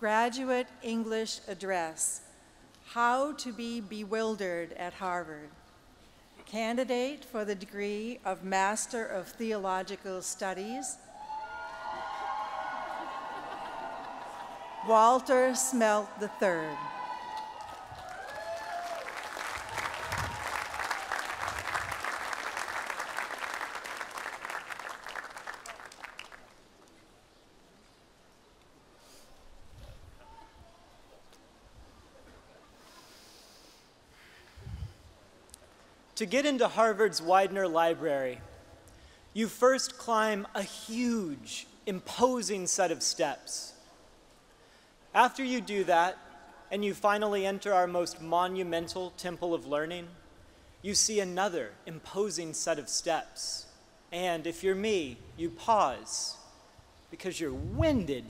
Graduate English Address, How to be Bewildered at Harvard. Candidate for the degree of Master of Theological Studies, Walter Smelt III. To get into Harvard's Widener Library, you first climb a huge, imposing set of steps. After you do that, and you finally enter our most monumental temple of learning, you see another imposing set of steps. And if you're me, you pause, because you're winded.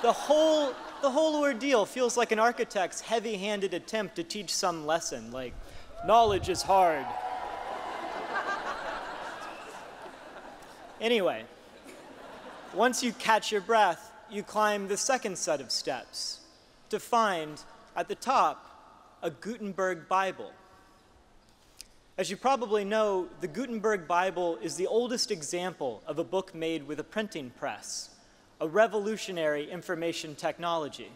The whole ordeal feels like an architect's heavy-handed attempt to teach some lesson, like, knowledge is hard. Anyway, once you catch your breath, you climb the second set of steps to find, at the top, a Gutenberg Bible. As you probably know, the Gutenberg Bible is the oldest example of a book made with a printing press, a revolutionary information technology.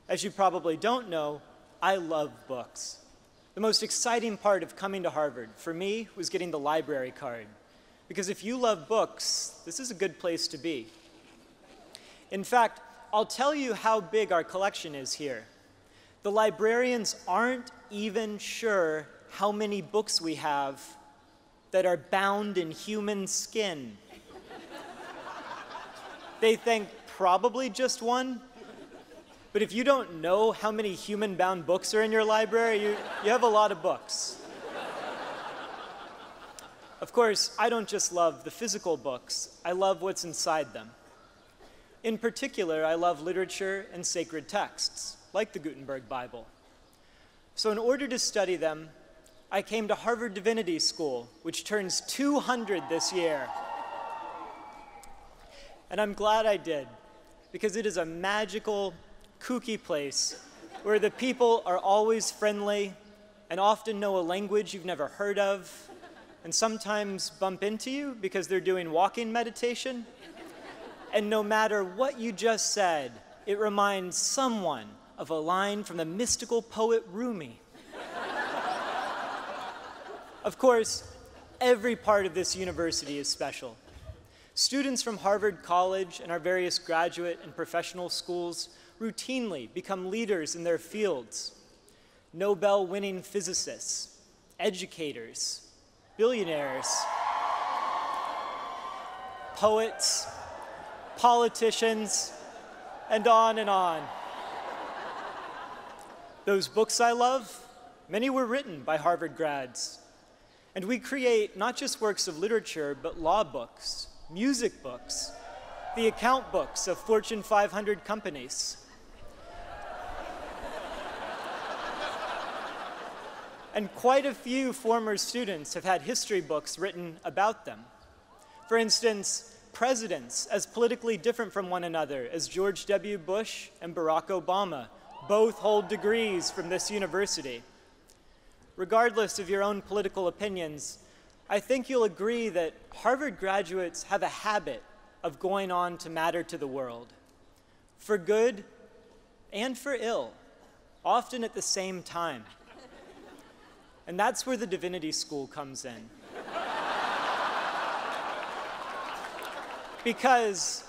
As you probably don't know, I love books. The most exciting part of coming to Harvard, for me, was getting the library card. Because if you love books, this is a good place to be. In fact, I'll tell you how big our collection is here. The librarians aren't even sure how many books we have that are bound in human skin. They think probably just one. But if you don't know how many human-bound books are in your library, you have a lot of books. Of course, I don't just love the physical books. I love what's inside them. In particular, I love literature and sacred texts, like the Gutenberg Bible. So in order to study them, I came to Harvard Divinity School, which turns 200 this year. And I'm glad I did, because it is a magical, kooky place where the people are always friendly and often know a language you've never heard of and sometimes bump into you because they're doing walking meditation. And no matter what you just said, it reminds someone of a line from the mystical poet Rumi. Of course, every part of this university is special. Students from Harvard College and our various graduate and professional schools routinely become leaders in their fields. Nobel-winning physicists, educators, billionaires, poets, politicians, and on and on. Those books I love, many were written by Harvard grads. And we create not just works of literature, but law books, music books, the account books of Fortune 500 companies. And quite a few former students have had history books written about them. For instance, presidents as politically different from one another as George W. Bush and Barack Obama both hold degrees from this university. Regardless of your own political opinions, I think you'll agree that Harvard graduates have a habit of going on to matter to the world, for good and for ill, often at the same time. And that's where the Divinity School comes in. Because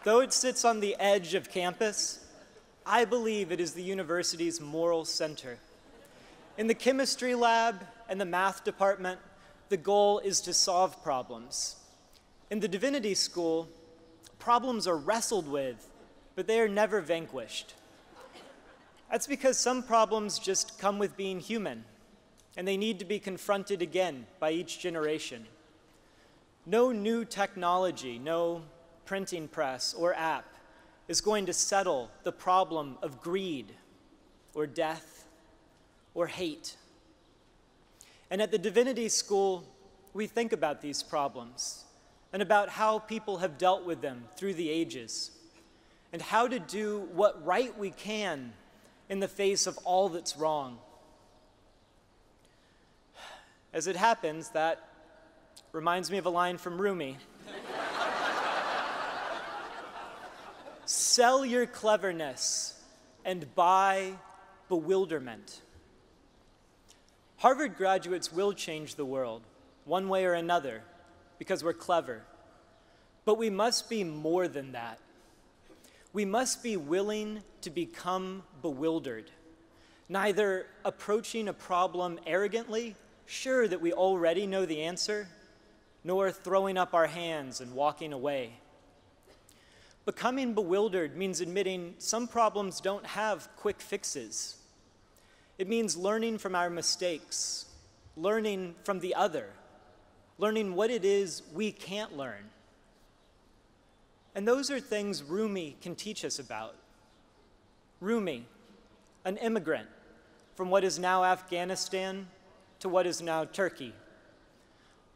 though it sits on the edge of campus, I believe it is the university's moral center. In the chemistry lab and the math department, the goal is to solve problems. In the Divinity School, problems are wrestled with, but they are never vanquished. That's because some problems just come with being human, and they need to be confronted again by each generation. No new technology, no printing press or app is going to settle the problem of greed or death or hate. And at the Divinity School, we think about these problems and about how people have dealt with them through the ages. and how to do what right we can in the face of all that's wrong. As it happens, that reminds me of a line from Rumi. Sell your cleverness and buy bewilderment. Harvard graduates will change the world, one way or another, because we're clever. But we must be more than that. We must be willing to become bewildered, neither approaching a problem arrogantly, sure that we already know the answer, nor throwing up our hands and walking away. Becoming bewildered means admitting some problems don't have quick fixes. It means learning from our mistakes, learning from the other, learning what it is we can't learn. And those are things Rumi can teach us about. Rumi, an immigrant from what is now Afghanistan to what is now Turkey.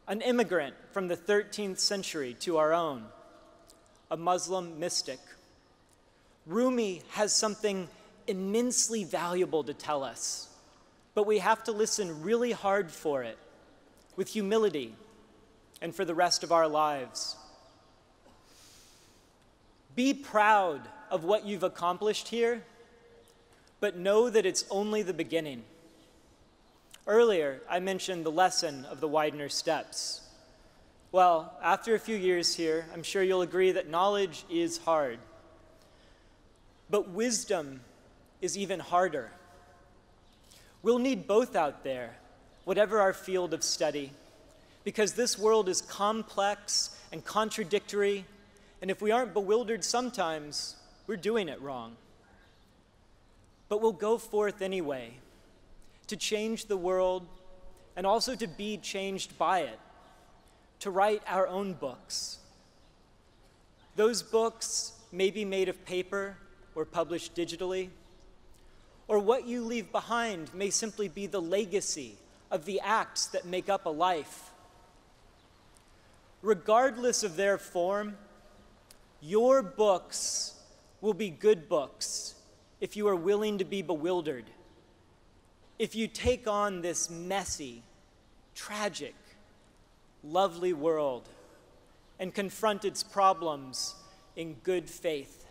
An immigrant from the 13th century to our own, a Muslim mystic. Rumi has something immensely valuable to tell us, but we have to listen really hard for it, with humility, and for the rest of our lives. Be proud of what you've accomplished here, but know that it's only the beginning. Earlier, I mentioned the lesson of the Widener steps. Well, after a few years here, I'm sure you'll agree that knowledge is hard. But wisdom is even harder. We'll need both out there, whatever our field of study, because this world is complex and contradictory, and if we aren't bewildered sometimes, we're doing it wrong. But we'll go forth anyway, to change the world and also to be changed by it, to write our own books. Those books may be made of paper or published digitally, or what you leave behind may simply be the legacy of the acts that make up a life. Regardless of their form, your books will be good books if you are willing to be bewildered, if you take on this messy, tragic, lovely world and confront its problems in good faith.